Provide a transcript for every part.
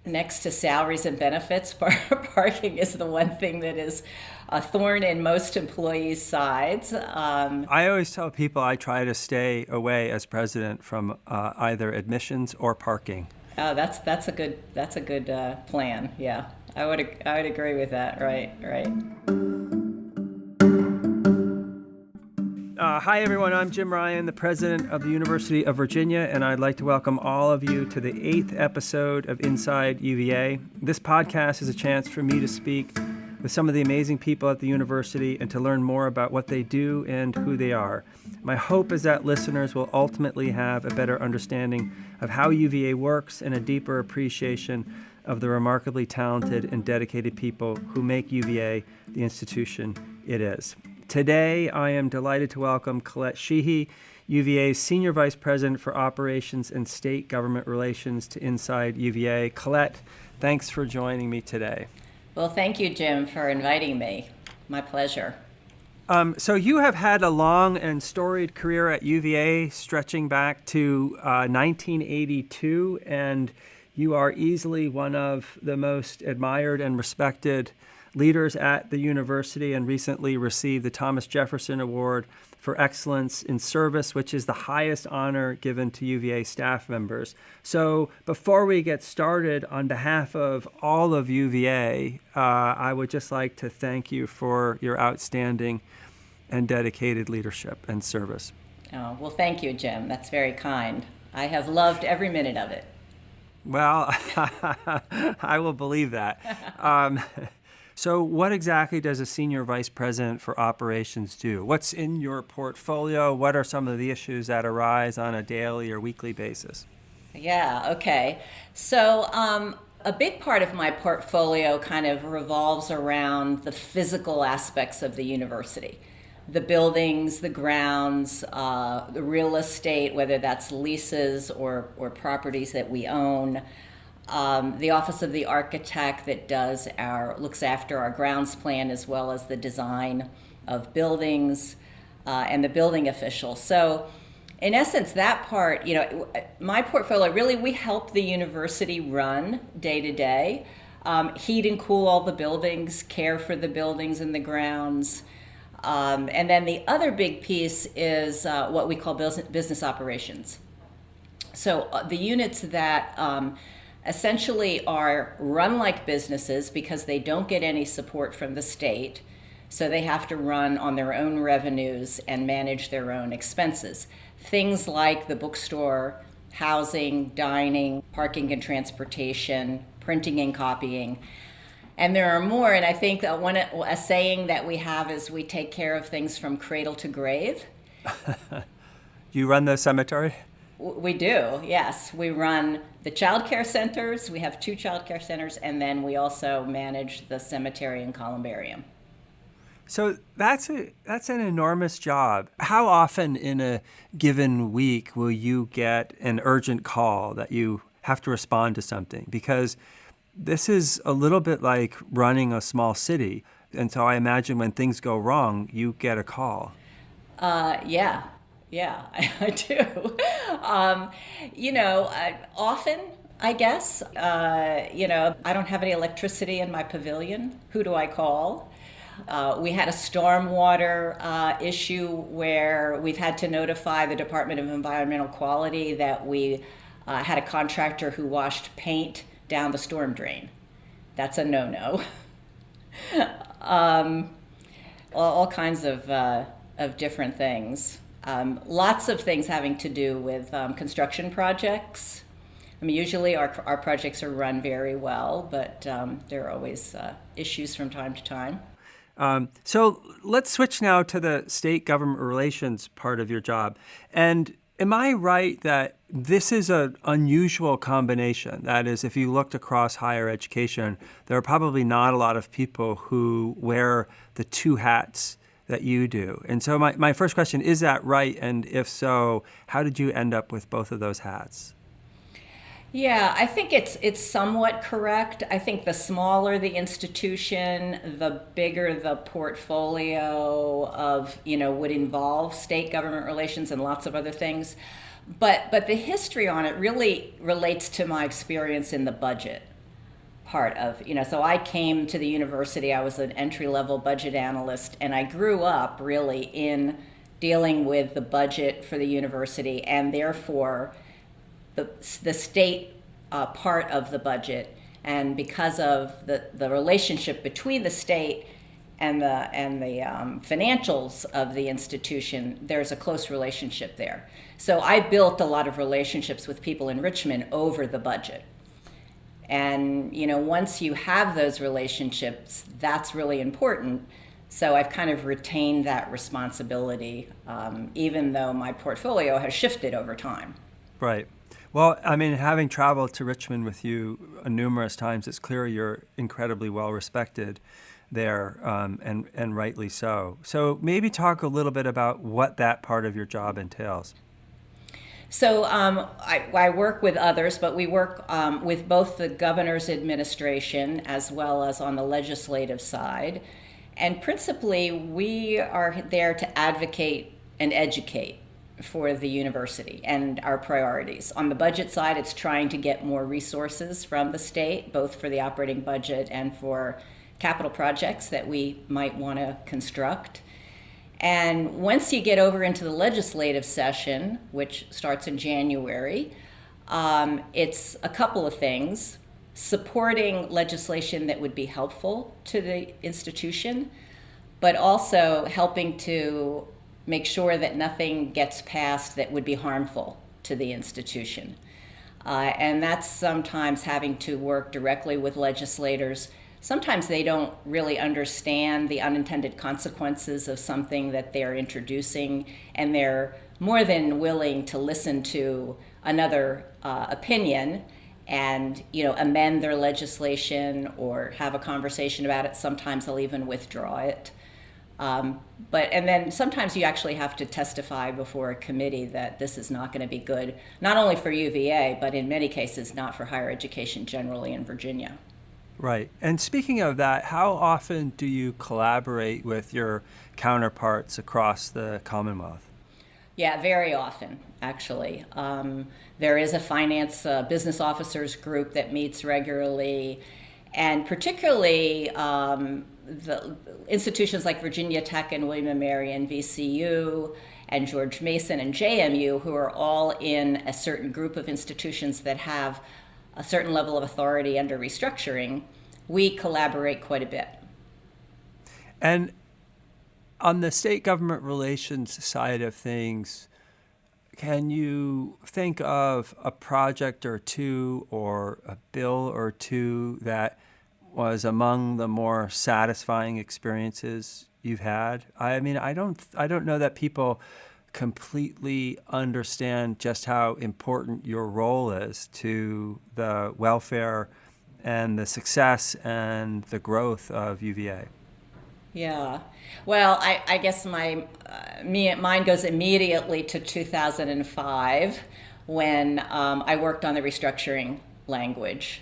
next to salaries and benefits, parking is the one thing that is a thorn in most employees' sides. I always tell people I try to stay away as president from either admissions or parking. Oh, that's a good plan. Yeah, I would agree with that. Right, right. Hi, everyone. I'm Jim Ryan, the president of the University of Virginia, and I'd like to welcome all of you to the 8th episode of Inside UVA. This podcast is a chance for me to speak with some of the amazing people at the university and to learn more about what they do and who they are. My hope is that listeners will ultimately have a better understanding of how UVA works and a deeper appreciation of the remarkably talented and dedicated people who make UVA the institution it is. Today, I am delighted to welcome Colette Sheehy, UVA's Senior Vice President for Operations and State Government Relations, to Inside UVA. Colette, thanks for joining me today. Well, thank you, Jim, for inviting me. My pleasure. So you have had a long and storied career at UVA stretching back to 1982, and you are easily one of the most admired and respected leaders at the university, and recently received the Thomas Jefferson Award for Excellence in Service, which is the highest honor given to UVA staff members. So before we get started, on behalf of all of UVA, I would just like to thank you for your outstanding and dedicated leadership and service. Oh, well, thank you, Jim. That's very kind. I have loved every minute of it. Well, I will believe that. So what exactly does a Senior Vice President for Operations do? What's in your portfolio? What are some of the issues that arise on a daily or weekly basis? Yeah, okay. So a big part of my portfolio kind of revolves around the physical aspects of the university. The buildings, the grounds, the real estate, whether that's leases or properties that we own. The Office of the Architect that looks after our grounds plan as well as the design of buildings, and the building official. So in essence, that part, my portfolio, really, we help the university run day to day, heat and cool all the buildings, care for the buildings and the grounds. And then the other big piece is what we call business operations. So the units that essentially are run like businesses because they don't get any support from the state. So they have to run on their own revenues and manage their own expenses. Things like the bookstore, housing, dining, parking and transportation, printing and copying. And there are more, and I think that a saying that we have is we take care of things from cradle to grave. You run the cemetery? We do, yes. We run the child care centers. We have 2 child care centers, and then we also manage the cemetery and columbarium. So that's an enormous job. How often in a given week will you get an urgent call that you have to respond to something? Because this is a little bit like running a small city. And so I imagine when things go wrong, you get a call. Yeah, I do. Often, I guess. I don't have any electricity in my pavilion. Who do I call? We had a stormwater issue where we've had to notify the Department of Environmental Quality that we had a contractor who washed paint down the storm drain. That's a no-no. All kinds of different things. Lots of things having to do with construction projects. I mean, usually our projects are run very well, but there are always issues from time to time. So let's switch now to the state government relations part of your job. And am I right that this is an unusual combination? That is, if you looked across higher education, there are probably not a lot of people who wear the 2 hats that you do. And so my first question, is that right? And if so, how did you end up with both of those hats? Yeah, I think it's somewhat correct. I think the smaller the institution, the bigger the portfolio of, would involve state government relations and lots of other things. But the history on it really relates to my experience in the budget. part of, so I came to the university, I was an entry-level budget analyst, and I grew up really in dealing with the budget for the university and therefore the state part of the budget. And because of the relationship between the state and the financials of the institution, there's a close relationship there. So I built a lot of relationships with people in Richmond over the budget. And, once you have those relationships, that's really important. So I've kind of retained that responsibility, even though my portfolio has shifted over time. Right. Well, I mean, having traveled to Richmond with you numerous times, it's clear you're incredibly well respected there, and rightly so. So maybe talk a little bit about what that part of your job entails. So I work with others, but we work with both the governor's administration as well as on the legislative side. And principally, we are there to advocate and educate for the university and our priorities. On the budget side, it's trying to get more resources from the state, both for the operating budget and for capital projects that we might want to construct. And once you get over into the legislative session, which starts in January, it's a couple of things. Supporting legislation that would be helpful to the institution, but also helping to make sure that nothing gets passed that would be harmful to the institution. And that's sometimes having to work directly with legislators. Sometimes they don't really understand the unintended consequences of something that they're introducing, and they're more than willing to listen to another opinion and amend their legislation or have a conversation about it. Sometimes they'll even withdraw it. And then sometimes you actually have to testify before a committee that this is not going to be good, not only for UVA, but in many cases not for higher education generally in Virginia. Right. And speaking of that, how often do you collaborate with your counterparts across the Commonwealth? Yeah, very often, actually. There is a finance business officers group that meets regularly, and particularly the institutions like Virginia Tech and William & Mary and VCU and George Mason and JMU, who are all in a certain group of institutions that have a certain level of authority under restructuring, we collaborate quite a bit. And on the state government relations side of things, can you think of a project or two or a bill or two that was among the more satisfying experiences you've had? I mean, I don't know that people completely understand just how important your role is to the welfare and the success and the growth of UVA. Yeah. Well, I guess mine goes immediately to 2005 when I worked on the restructuring language,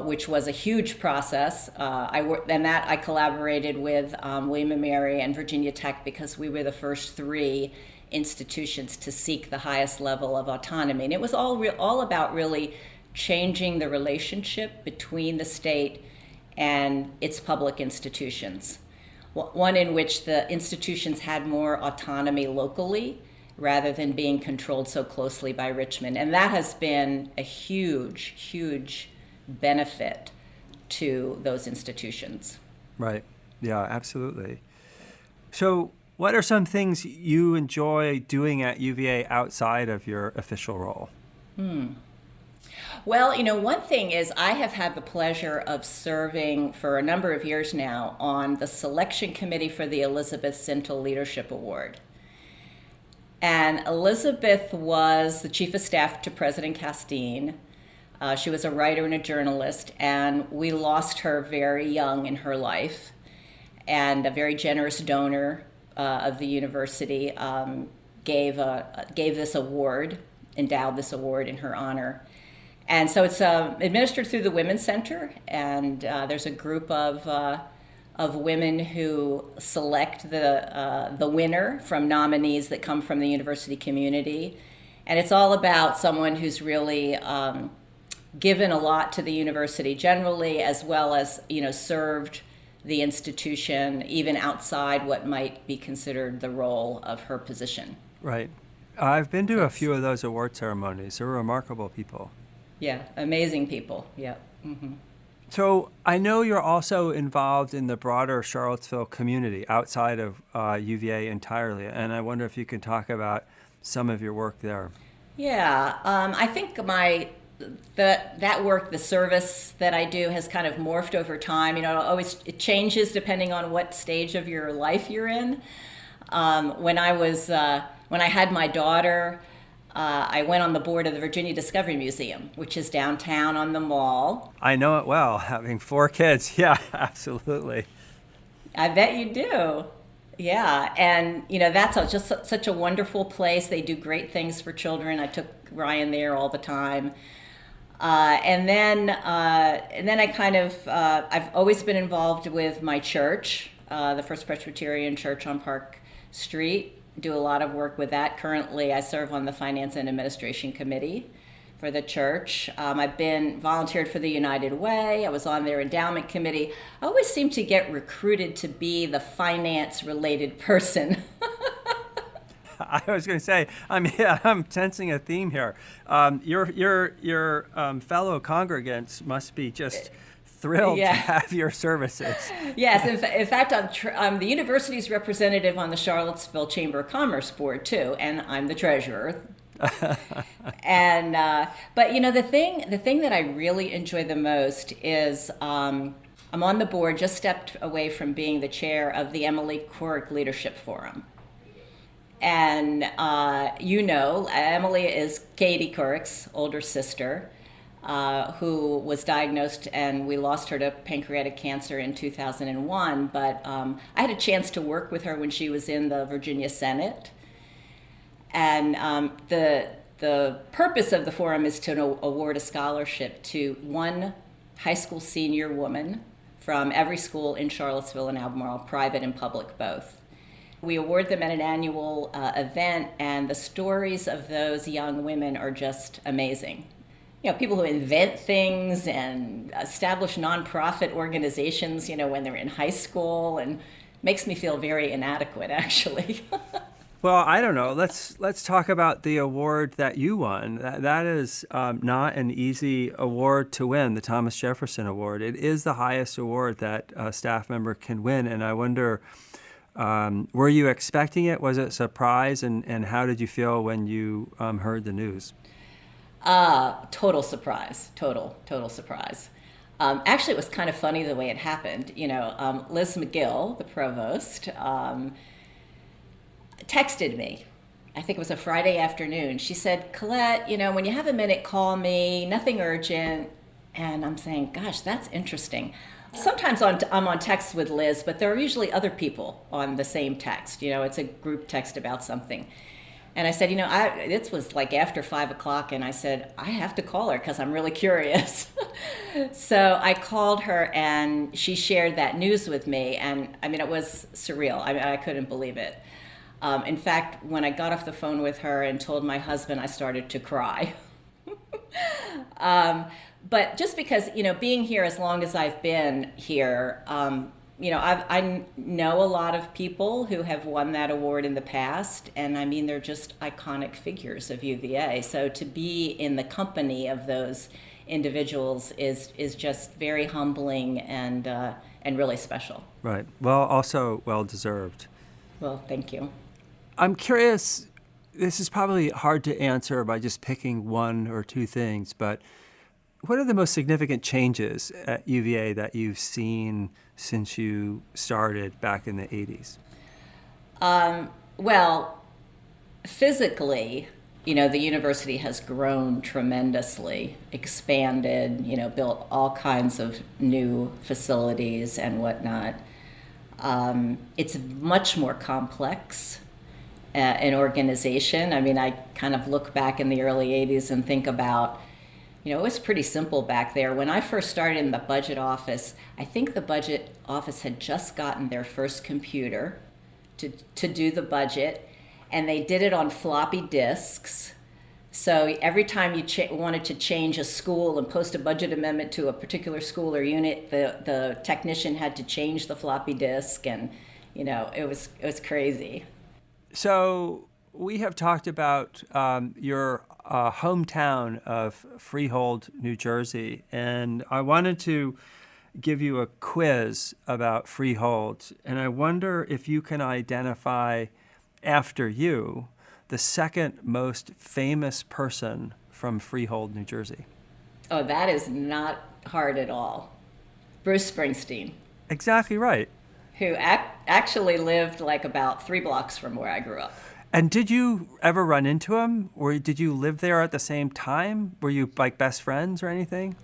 which was a huge process. I collaborated with William & Mary and Virginia Tech because we were the first three institutions to seek the highest level of autonomy. And it was all about really changing the relationship between the state and its public institutions. One in which the institutions had more autonomy locally rather than being controlled so closely by Richmond. And that has been a huge, huge benefit to those institutions. Right. Yeah, absolutely. So what are some things you enjoy doing at UVA outside of your official role? Well, one thing is I have had the pleasure of serving for a number of years now on the selection committee for the Elizabeth Sintel Leadership Award. And Elizabeth was the chief of staff to President Castine. She was a writer and a journalist, and we lost her very young in her life. And a very generous donor of the university gave this award, endowed this award in her honor. And so it's administered through the Women's Center, and there's a group of women who select the winner from nominees that come from the university community. And it's all about someone who's really given a lot to the university generally, as well as, served the institution even outside what might be considered the role of her position. Right. I've been to a few of those award ceremonies. They're remarkable people. Yeah, amazing people. Yeah. Mm-hmm. So I know you're also involved in the broader Charlottesville community outside of UVA entirely, and I wonder if you can talk about some of your work there. Yeah, I think that work, the service that I do, has kind of morphed over time. It changes depending on what stage of your life you're in. When I had my daughter, I went on the board of the Virginia Discovery Museum, which is downtown on the Mall. I know it well, having 4 kids. Yeah, absolutely. I bet you do. Yeah, and that's just such a wonderful place. They do great things for children. I took Ryan there all the time. And then I've always been involved with my church, the First Presbyterian Church on Park Street. Do a lot of work with that. Currently, I serve on the Finance and Administration Committee for the church. I've been volunteered for the United Way. I was on their endowment committee. I always seem to get recruited to be the finance-related person. I was going to say, I'm sensing a theme here. Your fellow congregants must be just thrilled to have your services. Yes, in fact, I'm the university's representative on the Charlottesville Chamber of Commerce board too, and I'm the treasurer. And but the thing that I really enjoy the most is I'm on the board, just stepped away from being the chair of the Emily Quirk Leadership Forum. And Emily is Katie Quirk's older sister, who was diagnosed, and we lost her to pancreatic cancer in 2001. But I had a chance to work with her when she was in the Virginia Senate. And the purpose of the forum is to award a scholarship to one high school senior woman from every school in Charlottesville and Albemarle, private and public both. We award them at an annual event, and the stories of those young women are just amazing. People who invent things and establish nonprofit organizations, when they're in high school, and makes me feel very inadequate, actually. Well, I don't know. Let's talk about the award that you won. That is not an easy award to win, the Thomas Jefferson Award. It is the highest award that a staff member can win, and I wonder, were you expecting it? Was it a surprise? And how did you feel when you heard the news? Total surprise. Total surprise. Actually, it was kind of funny the way it happened. Liz McGill, the provost, texted me. I think it was a Friday afternoon. She said, "Colette, when you have a minute, call me. Nothing urgent." And I'm saying, gosh, that's interesting. Sometimes I'm on text with Liz, but there are usually other people on the same text. It's a group text about something. And I said, it was like after 5 o'clock, and I said, I have to call her because I'm really curious. So I called her, and she shared that news with me, and it was surreal. I couldn't believe it. In fact, when I got off the phone with her and told my husband, I started to cry. But just because, being here as long as I've been here, I know a lot of people who have won that award in the past, and they're just iconic figures of UVA. So to be in the company of those individuals is just very humbling and really special. Right. Well, also well-deserved. Well, thank you. I'm curious, this is probably hard to answer by just picking one or two things, but what are the most significant changes at UVA that you've seen since you started back in the 80s? Well, physically, the university has grown tremendously, expanded, built all kinds of new facilities and whatnot. It's much more complex an organization. I kind of look back in the early 80s and think about, it was pretty simple back there. When I first started in the budget office, I think the budget office had just gotten their first computer to do the budget, and they did it on floppy disks. So every time you wanted to change a school and post a budget amendment to a particular school or unit, the technician had to change the floppy disk, and it was crazy. So we have talked about your hometown of Freehold, New Jersey, and I wanted to give you a quiz about Freehold, and I wonder if you can identify, after you, the second most famous person from Freehold, New Jersey. Oh, that is not hard at all. Bruce Springsteen. Exactly right. Who actually lived like about 3 blocks from where I grew up. And did you ever run into him? Or did you live there at the same time? Were you like best friends or anything?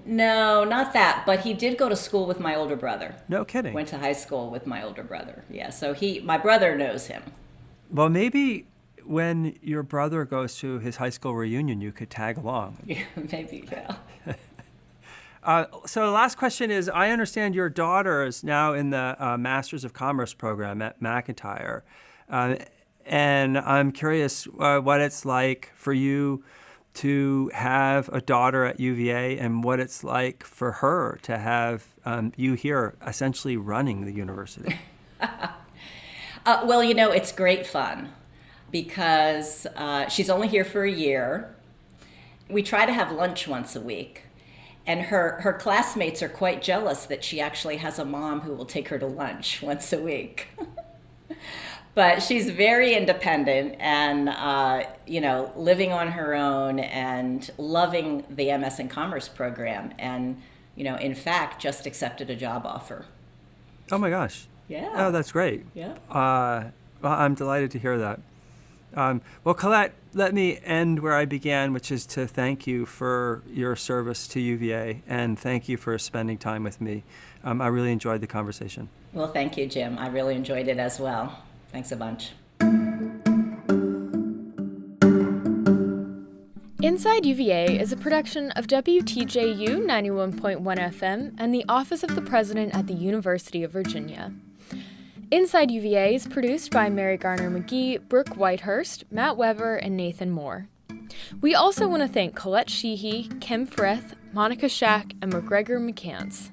No, not that. But he did go to school with my older brother. No kidding. Went to high school with my older brother. Yeah, so my brother knows him. Well, maybe when your brother goes to his high school reunion, you could tag along. Yeah, maybe, yeah. So the last question is, I understand your daughter is now in the Masters of Commerce program at McIntyre. And I'm curious what it's like for you to have a daughter at UVA and what it's like for her to have you here essentially running the university. Well, it's great fun because she's only here for a year. We try to have lunch once a week. And her classmates are quite jealous that she actually has a mom who will take her to lunch once a week. But she's very independent and, living on her own and loving the MS in Commerce program. And, in fact, just accepted a job offer. Oh, my gosh. Yeah. Oh, that's great. Yeah. Well, I'm delighted to hear that. Well, Colette, let me end where I began, which is to thank you for your service to UVA and thank you for spending time with me. I really enjoyed the conversation. Well, thank you, Jim. I really enjoyed it as well. Thanks a bunch. Inside UVA is a production of WTJU 91.1 FM and the Office of the President at the University of Virginia. Inside UVA is produced by Mary Garner McGee, Brooke Whitehurst, Matt Weber, and Nathan Moore. We also want to thank Colette Sheehy, Kim Frith, Monica Shack, and McGregor McCants.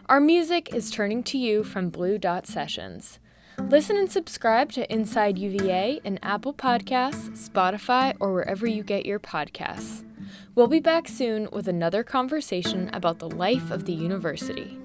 Our music is Turning to You from Blue Dot Sessions. Listen and subscribe to Inside UVA in Apple Podcasts, Spotify, or wherever you get your podcasts. We'll be back soon with another conversation about the life of the university.